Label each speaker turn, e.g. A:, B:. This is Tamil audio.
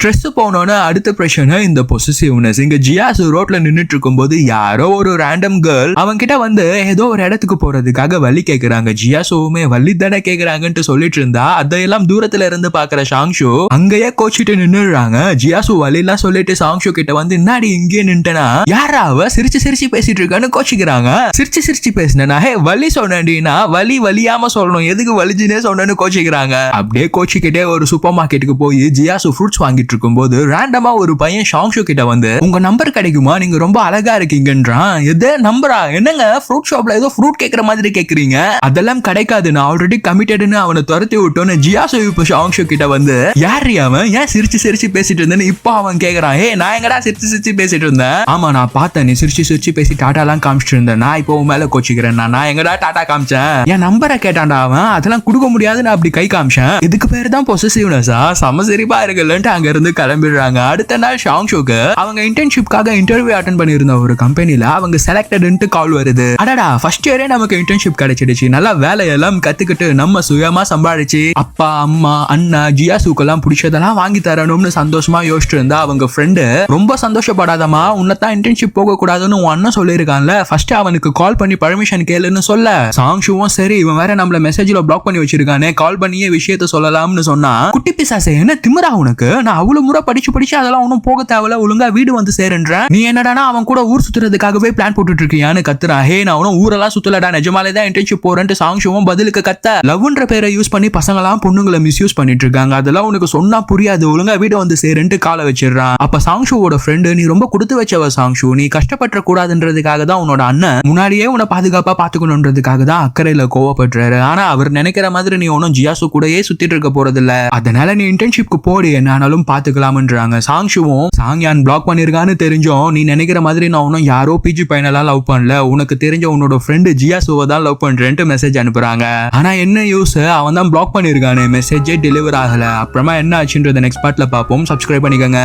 A: ஸ்ட்ரெஸ் போனோன்னு அடுத்த பிரச்சனை இந்த பொசசிவ்னஸ். இங்க ஜியாசு ரோட்ல நின்னுட்டு இருக்கும்போது யாரோ ஒரு ரேண்டம் கேர்ள் அவங்க கிட்ட வந்து ஏதோ ஒரு இடத்துக்கு போறதுக்காக வழி கேக்குறாங்க. ஜியாசுவுமே வழி தானே கேக்குறாங்கன்ட்டு சொல்லிட்டு இருந்தா அதையெல்லாம் தூரத்துல இருந்து பாக்குற ஷாங்ஷு அங்கேயே கோச்சிட்டு நின்னுறாங்க. ஜியாசு வழிலாம் சொல்லிட்டு ஷாங்ஷு கிட்ட வந்து என்னாடி இங்கே நின்ட்டனா யாரா அவ சிரிச்சு சிரிச்சு பேசிட்டு இருக்கான்னு கோச்சிக்கிறாங்க. சிரிச்சு சிரிச்சு பேசினா ஹே வலி சொன்னா வலி வலியாம சொல்லணும், எதுக்கு வலிச்சுனே சொன்னு கோச்சிக்கிறாங்க. அப்படியே கோச்சிக்கிட்டே ஒரு சூப்பர் மார்க்கெட்டுக்கு போய் ஜியாசு ஃப்ரூட்ஸ் வாங்கிட்டு இருக்கும் போது ரேண்டமா ஒரு பையன் ஷாங்ஷு கிட்ட வந்து உங்க நம்பர் கிடைக்குமா, நீங்க ரொம்ப அழகா இருக்கீங்கன்றான். எது நம்பரா, என்னங்க ஃப்ரூட் ஷாப்ல ஏதோ ஃப்ரூட் கேக்குற மாதிரி கேக்குறீங்க, அதெல்லாம் கிடைக்காது, நான் ஆல்ரெடி கமிட்டட்னு அவனை துரத்தி விட்டோன்னு ஜியாசு இப்ப ஷாங்ஷு கிட்ட வந்து யார் அவன் ஏன் சிரிச்சு சிரிச்சு பேசிட்டு இருந்தேன்னு இப்போ அவன் கேக்குறான். ஏ நான் எங்கடா சிரிச்சு சிரிச்சு பேசிட்டு இருந்தேன், ஆமா நான் பார்த்தேன் நீ சிரிச்சு சிரிச்சு பேசி டாட்டாலாம் காமிச்சிட்டு இருந்தேன், நான் இப்போ உன் மேல கோச்சிக்கிறேன், நான் எங்கடா டாட்டா காமிச்சேன், என் நம்பரை கேட்டான்டா அவன், அதெல்லாம் கொடுக்க முடியாதுன்னு அப்படி கை காமிச்சேன், இதுக்கு பேரு தான் பொசசிவ்னஸா, சமசரிப்பா இருக்குல்லன்ட்டு அங்க இருந்து கிளம்பிடுறாங்க. அடுத்த நாள் ஷாங்ஷுக்கு அவங்க இன்டர்ன்ஷிப்காக இன்டர்வியூ அட்டெண்ட் பண்ணியிருந்த ஒரு கம்பெனில அவங்க செலக்டட்ன்ட்டு கால் வருது. அடடா ஃபர்ஸ்ட் இயரே நமக்கு இன்டர்ன்ஷிப் கிடைச்சிடுச்சு, நல்லா வேலையெல்லாம் கத்துக்கிட்டு நம்ம சுயமா சம்பாதிச்சு அப்பா அம்மா அண்ணா ஜியாசுக்கெல்லாம் பிடிச்சதெல்லாம் வாங்கி தரணும்னு சந்தோஷமா யோசிச்சுட்டு இருந்தா அவங்க ஃப்ரெண்டு ரொம்ப சந்தோஷப்படாதமா உன்னதான் இன்டர்ன்ஷிப் போக கூடாதுன்னு உன் அண்ணன் சொல்லியிருக்கான்ல, ஃபர்ஸ்ட் அவனுக்கு கால் பண்ணி பர்மிஷன் கேளுன்னு சொல்ல ஷாங்ஷுவும் சரி இவன் வேற நம்மள மெசேஜ்ல பிளாக் பண்ணி வச்சிருக்கானே கால் பண்ணியே விஷயத்த சொல்லலாம்னு சொன்னா, குட்டி பிசாசே என்ன திமிரா உனக்கு, நான் அவ்வளவு முறை படிச்சு அதெல்லாம் ஒன்னும் போக தேவையில்ல, ஒழுங்கா வீடு வந்து சேருன்ற, நீ என்னடானா அவன் கூட ஊர் சுத்துறதுக்காகவே பிளான் போட்டுட்டு இருக்கியான்னு கத்துறான். ஹே நான் அவனும் ஊரெல்லாம் சுத்தலடா, நிஜமாலே தான் இன்டர்ன்ஷிப் போறேன்ட்டு ஷாங்ஷுவும் பதிலுக்கு கத்த, லவ்ன்ற பேரை யூஸ் பண்ணி பசங்களாம் பொண்ணுங்களை மிஸ்யூஸ் பண்ணிட்டு இருக்காங்க, அதெல்லாம் உனக்கு சொன்னா புரியாது, ஒழுங்கா வீடு வந்து சேருன்ட்டு காலை வச்சிடறான். அப்ப ஷாங்ஷுவோட ஃப்ரெண்டு நீ ரொம்ப கொடுத்து வச்சவ ஷாங்ஷு, நீ கஷ்டப்பட்ட கூடாதுன்றதுக்காக தான் உன்னோட அண்ணன் முன்னாடியே உன்னை பாதுகாப்பா பாத்துக்கணுன்றதுக்காக தான் அக்கறையில கோவப்படுறாரு, ஆனா அவர் நினைக்கிற மாதிரி நீ ஒன்னும் ஜியாசு கூடயே சுத்திட்டு இருக்க போறது இல்ல, அதனால நீ இன்டர்ன்ஷிப்க்கு போடு என்னாலும் பாத்துக்கலாம்ன்றாங்க. ஷாங்ஷுவும் சாங்யான் பிளாக் பண்ணிருக்கான்னு தெரிஞ்சோம், நீ நினைக்கிற மாதிரி நான் ஒன்னும் யாரோ பிஜி பையனெல்லாம் லவ் பண்ணல, உனக்கு தெரிஞ்ச உன்னோட ஃப்ரெண்டு ஜியாசுவை தான் லவ் பண்றேன்ட்டு மெசேஜ் அனுப்புறாங்க. ஆனா என்ன யூஸ், அவன் தான் பிளாக் பண்ணிருக்கானே, மெசேஜே டெலிவர் ஆகல. அப்புறமா என்ன ஆச்சுன்றத நெக்ஸ்ட் பார்ட்ல பார்ப்போம். சப்ஸ்கிரைப் பண்ணிக்கோங்க.